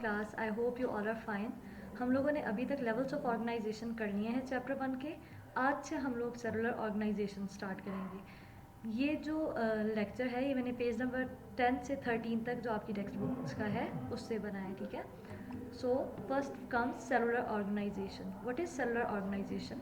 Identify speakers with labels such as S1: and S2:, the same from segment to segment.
S1: Class, I hope you all are fine. हम लोगों ने अभी तक लेवल्स ऑफ ऑर्गेनाइजेशन कर लिए हैं चैप्टर 1 के। आज से हम लोग सेलुलर ऑर्गेनाइजेशन स्टार्ट करेंगे। ये जो लेक्चर है ये मैंने पेज नंबर 10 से 13 तक जो आपकी टेक्स्ट बुक्स का है उससे बनाया है, ठीक है। So first comes cellular organization. What is cellular organization?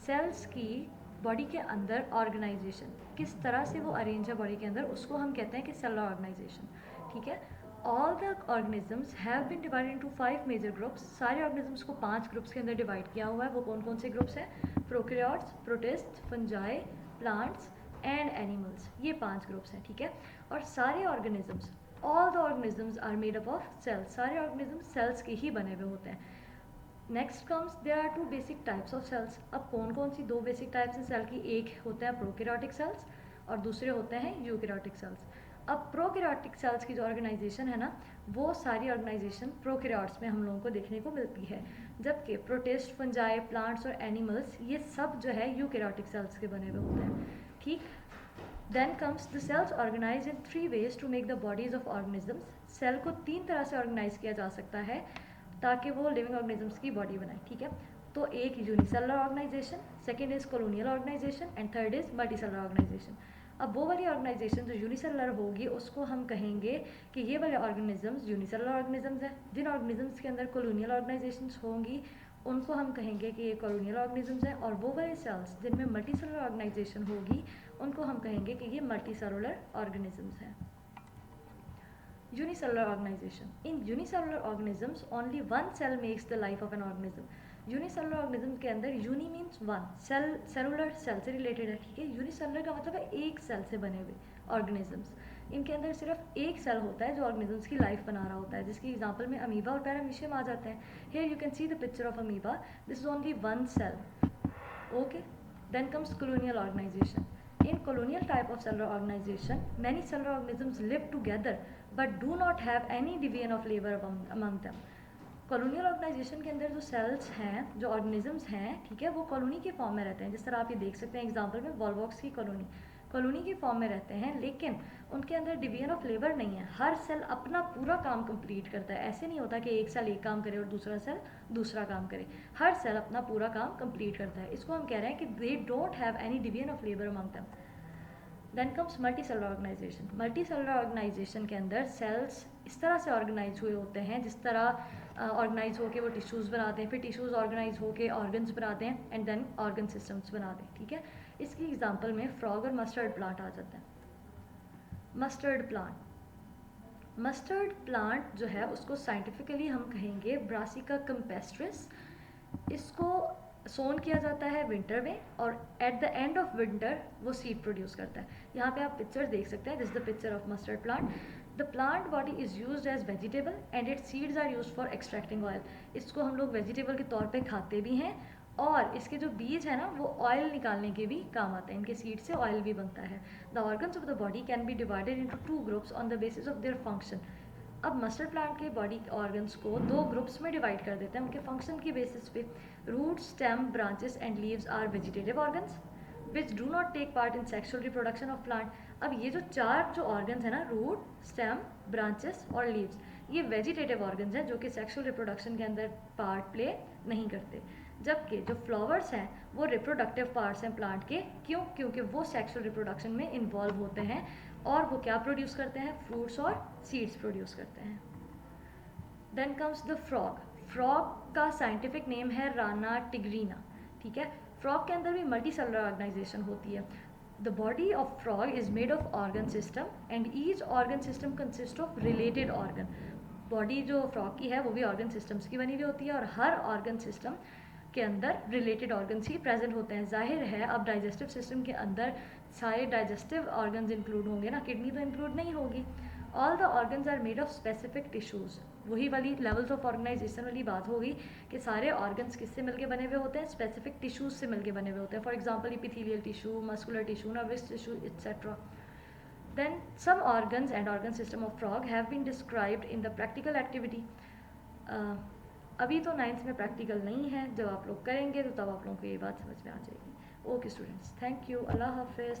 S1: Cells की बॉडी के अंदर ऑर्गेनाइजेशन किस तरह से वो अरेंज है बॉडी के अंदर, उसको हम कहते हैं कि सेलुलर ऑर्गेनाइजेशन, ठीक है। All the organisms have been divided into 5 major groups. सारे ऑर्गेनिजम्स को 5 ग्रुप्स के अंदर डिवाइड किया हुआ है। वो कौन कौन से ग्रुप्स हैं? Prokaryotes, protist, fungi, plants and animals. ये 5 ग्रुप्स हैं, ठीक है। और सारे organisms, all the organisms are made up of cells. सारे ऑर्गेनिजम्स सेल्स के ही बने हुए होते हैं। Next comes there are 2 basic types of cells. अब कौन कौन सी 2 बेसिक टाइप्स हैं सेल की? एक होते हैं प्रोकैरियोटिक सेल्स और दूसरे होते हैं यूकैरियोटिक सेल्स। अब प्रोकैरियोटिक सेल्स की जो ऑर्गेनाइजेशन है ना, वो सारी ऑर्गेनाइजेशन प्रोकैरियोट्स में हम लोगों को देखने को मिलती है, जबकि प्रोटिस्ट, फंजाई, प्लांट्स और एनिमल्स ये सब जो है यूकैरियोटिक सेल्स के बने हुए होते हैं, ठीक। Then comes the cells organize in 3 ways to make the bodies of organisms. Cell को 3 तरह से ऑर्गेनाइज किया जा सकता है ताकि वो लिविंग ऑर्गेनिजम्स की बॉडी बनाए, ठीक है। तो एक unicellular organization, second is colonial organization and third is multicellular organization. अब वो वाली ऑर्गेनाइजेशन जो यूनिसेलुलर होगी उसको हम कहेंगे कि ये वाले ऑर्गेनिजम्स यूनिसेलुलर ऑर्गेनिजम्स हैं। जिन ऑर्गेनिजम्स के अंदर कॉलोनियल ऑर्गेनाइजेशंस होंगी उनको हम कहेंगे कि ये कॉलोनियल ऑर्गेनिजम्स हैं, और वो वाले सेल्स जिनमें मल्टीसेलुलर ऑर्गेनाइजेशन होगी उनको हम कहेंगे कि ये मल्टीसेलुलर ऑर्गेनिजम्स हैं। Unicellular organization. In unicellular organisms, only one cell makes the life of an organism. Unicellular organism के अंदर uni means one, cell cellular cell से रिलेटेड है, ठीक है। यूनिसेलुलर का मतलब है एक सेल से बने हुए ऑर्गेनिजम्स। इनके अंदर सिर्फ एक सेल होता है जो ऑर्गेनिजम्स की लाइफ बना रहा होता है, जिसकी एग्जांपल में अमीबा और पैरामीशियम आ जाते हैं। Here you can see the picture of amoeba, this is only one cell, okay. Then comes colonial organization. In colonial type of cellular organization, many cellular organisms live together but do not have any division of labor among them. Colonial organization के अंदर जो sales हैं, जो organisms हैं, ठीक है, वो colony के फॉर्म में रहते हैं। जिस तरह आप ये देख सकते हैं एग्जांपल में वॉलवॉक्स की कॉलोनी के फॉर्म में रहते हैं, लेकिन उनके अंदर डिवीजन ऑफ लेबर नहीं है। हर सेल अपना पूरा काम कंप्लीट करता है। ऐसे नहीं होता कि एक सेल एक काम करे और दूसरा सेल दूसरा काम करे। हर सेल अपना पूरा काम कंप्लीट करता है। इसको हम कह रहे हैं कि they don't have any division of labour among them. Then comes multicellular organization. Multicellular organization के अंदर सेल्स इस तरह से ऑर्गेनाइज हुए होते हैं जिस तरह ऑर्गेनाइज होके वो टिश्यूज़ बनाते हैं, फिर टिश्यूज़ ऑर्गेनाइज होके ऑर्गन्स बनाते हैं एंड देन ऑर्गन सिस्टम्स बनाते हैं, ठीक है। इसकी एग्जांपल में फ्रॉग और मस्टर्ड प्लांट आ जाता है। मस्टर्ड प्लांट जो है उसको साइंटिफिकली हम कहेंगे ब्रासिका कैम्पेस्ट्रिस। इसको सोन किया जाता है विंटर में और at the end of winter वो सीड प्रोड्यूस करता है। यहाँ पे आप पिक्चर देख सकते हैं, this is the picture of mustard plant. The plant body is used as vegetable and its seeds are used for extracting oil. इसको हम लोग वेजिटेबल के तौर पे खाते भी हैं और इसके जो बीज है ना वो ऑयल निकालने के भी काम आते हैं। इनके सीड से ऑयल भी बनता है। The organs of the body can be divided into 2 groups on the basis of their function. अब मस्टर्ड प्लांट के बॉडी ऑर्गन्स को 2 ग्रुप्स में डिवाइड कर देते हैं उनके फंक्शन की बेसिस पे। Root, stem, branches and leaves are vegetative organs which do not take part in sexual reproduction of plant. अब ये जो 4 जो ऑर्गन्स है ना, रूट, स्टेम, ब्रांचेस और लीव्स, ये वेजिटेटिव ऑर्गन्स हैं जो कि सेक्सुअल रिप्रोडक्शन के अंदर पार्ट प्ले नहीं करते। जबकि जो फ्लावर्स हैं वो रिप्रोडक्टिव पार्ट्स हैं प्लांट के। क्यों? क्योंकि वो सेक्सुअल रिप्रोडक्शन में इन्वॉल्व होते हैं और वो क्या प्रोड्यूस करते हैं? फ्रूट्स और सीड्स प्रोड्यूस करते हैं। Then comes the frog. Frog का साइंटिफिक नेम है राना टिग्रीना, ठीक है। फ्रॉग के अंदर भी मल्टी सेलुलर ऑर्गेनाइजेशन होती है। The body of frog is made of organ system and each organ system consist of related organ. Body जो फ्रॉग की है वो भी ऑर्गन सिस्टम्स की बनी हुई होती है और हर ऑर्गन सिस्टम के अंदर रिलेटेड ऑर्गन्स ही प्रेजेंट होते हैं। जाहिर है अब डाइजेस्टिव सिस्टम के अंदर सारे डाइजेस्टिव ऑर्गन्स इंक्लूड होंगे ना, किडनी तो इंक्लूड नहीं होगी। All the organs are made of specific tissues. वही वाली लेवल्स ऑफ ऑर्गेनाइजेशन वाली बात होगी कि सारे ऑर्गन्स किससे मिलके बने हुए होते हैं? स्पेसिफिक टिश्यूज से मिलके बने हुए होते हैं। For example epithelial tissue, muscular tissue, nervous tissue etcetera. Then some organs and organ system of frog have been described in the practical activity. अभी तो 9th में प्रैक्टिकल नहीं है, जब आप लोग करेंगे तो तब आप लोगों को ये बात समझ में आ जाएगी। ओके स्टूडेंट्स, थैंक यू, अल्लाह हाफिज़।